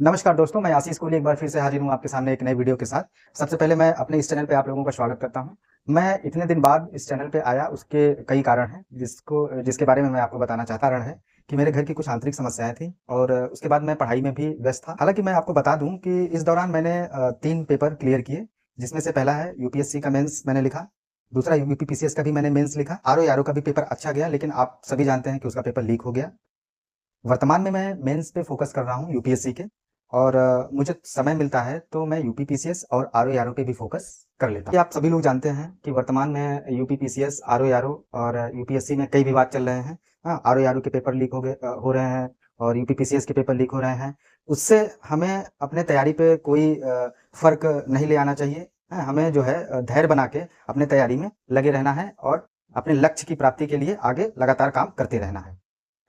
नमस्कार दोस्तों, मैं आशीष कोहली एक बार फिर से हाजिर हूँ आपके सामने एक नए वीडियो के साथ। सबसे पहले मैं अपने इस चैनल पे आप लोगों का स्वागत करता हूँ। मैं इतने दिन बाद इस चैनल पे आया, उसके कई कारण हैं जिसके बारे में मैं आपको बताना चाहता। कारण है कि मेरे घर की कुछ आंतरिक समस्याएं थी और उसके बाद मैं पढ़ाई में भी व्यस्त था। हालांकि मैं आपको बता दूं कि इस दौरान मैंने 3 पेपर क्लियर किए, जिसमें से पहला है यूपीएससी का मेंस मैंने लिखा, दूसरा यूपीपीसीएस का भी मैंने मेंस लिखा, आरओ का भी पेपर अच्छा गया, लेकिन आप सभी जानते हैं कि उसका पेपर लीक हो गया। वर्तमान में मैं मेंस पे फोकस कर रहा हूँ यूपीएससी के, और मुझे समय मिलता है तो मैं यूपीपीसीएस और आरओ पे भी फोकस कर लेता हूँ। ये आप सभी लोग जानते हैं कि वर्तमान में यूपीपीसीएस आरओ और यूपीएससी में कई विवाद चल रहे हैं। हाँ, आरओ के पेपर लीक हो रहे हैं और यूपीपीसीएस के पेपर लीक हो रहे हैं। उससे हमें अपने तैयारी पे कोई फर्क नहीं ले आना चाहिए। हाँ, हमें जो है धैर्य बना के अपने तैयारी में लगे रहना है और अपने लक्ष्य की प्राप्ति के लिए आगे लगातार काम करते रहना है।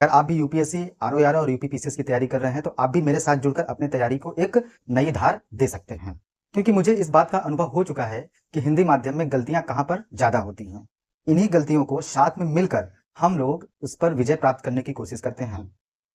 अगर आप भी यूपीएससी, आरओ और यूपीपीसीएस की तैयारी कर रहे हैं तो आप भी मेरे साथ जुड़कर अपनी तैयारी को एक नई धार दे सकते हैं। क्योंकि मुझे इस बात का अनुभव हो चुका है कि हिंदी माध्यम में गलतियां कहां पर ज्यादा होती हैं। इन्हीं गलतियों को साथ में मिलकर हम लोग उस पर विजय प्राप्त करने की कोशिश करते हैं।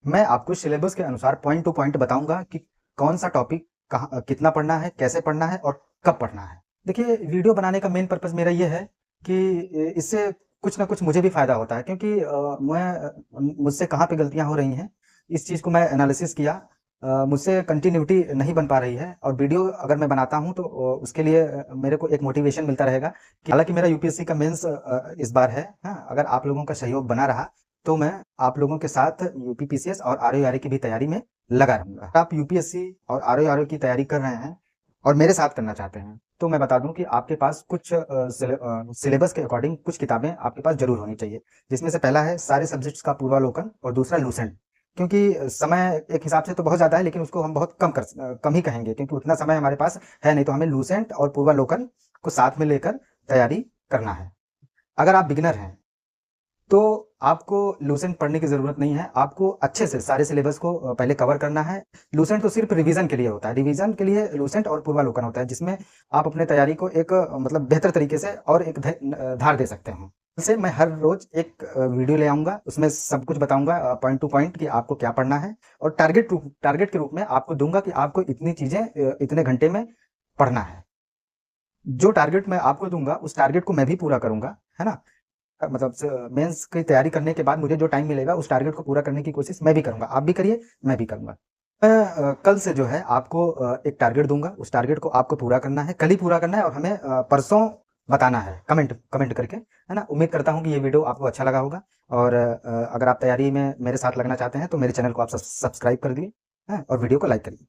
मैं आपको सिलेबस के अनुसार पॉइंट टू पॉइंट बताऊंगा कि कौन सा टॉपिक कहाँ कितना पढ़ना है, कैसे पढ़ना है और कब पढ़ना है। देखिए, वीडियो बनाने का मेन पर्पज मेरा ये है कि इससे कुछ ना कुछ मुझे भी फायदा होता है, क्योंकि मुझसे कहाँ पे गलतियां हो रही हैं इस चीज को मैं एनालिसिस किया। मुझसे कंटिन्यूटी नहीं बन पा रही है, और वीडियो अगर मैं बनाता हूं तो उसके लिए मेरे को एक मोटिवेशन मिलता रहेगा कि हालांकि मेरा यूपीएससी का मेंस इस बार है। हाँ, अगर आप लोगों का सहयोग बना रहा तो मैं आप लोगों के साथ यूपीपीसीएस और आरओ की भी तैयारी में लगा रहूंगा। आप यूपीएससी और आरओ की तैयारी कर रहे हैं और मेरे साथ करना चाहते हैं तो मैं बता दूं कि आपके पास कुछ सिलेबस के अकॉर्डिंग कुछ किताबें आपके पास जरूर होनी चाहिए, जिसमें से पहला है सारे सब्जेक्ट्स का पूर्वावलोकन और दूसरा लूसेंट। क्योंकि समय एक हिसाब से तो बहुत ज़्यादा है, लेकिन उसको हम बहुत कम ही कहेंगे, क्योंकि उतना समय हमारे पास है नहीं। तो हमें लूसेंट और पूर्वावलोकन को साथ में लेकर तैयारी करना है। अगर आप बिगिनर हैं तो आपको लूसेंट पढ़ने की ज़रूरत नहीं है। आपको अच्छे से सारे सिलेबस को पहले कवर करना है। लूसेंट तो सिर्फ रिवीजन के लिए होता है। रिवीजन के लिए लूसेंट और पूर्वावलोकन होता है, जिसमें आप अपने तैयारी को एक मतलब बेहतर तरीके से और एक धार दे सकते हैं। जैसे मैं हर रोज एक वीडियो ले आऊंगा, उसमें सब कुछ बताऊंगा पॉइंट टू पॉइंट कि आपको क्या पढ़ना है, और टारगेट के रूप में आपको दूंगा कि आपको इतनी चीजें इतने घंटे में पढ़ना है। जो टारगेट मैं आपको दूंगा उस टारगेट को मैं भी पूरा करूंगा, है ना। मतलब मेंस की तैयारी करने के बाद मुझे जो टाइम मिलेगा उस टारगेट को पूरा करने की कोशिश मैं भी करूंगा। आप भी करिए, मैं भी करूंगा। मैं कल से जो है आपको एक टारगेट दूंगा। उस टारगेट को आपको पूरा करना है, कल ही पूरा करना है, और हमें परसों बताना है कमेंट कमेंट करके, है ना। उम्मीद करता हूँ कि ये वीडियो आपको अच्छा लगा होगा, और अगर आप तैयारी में मेरे साथ लगना चाहते हैं तो मेरे चैनल को आप सब्सक्राइब कर दिए, हैं, और वीडियो को लाइक करिए।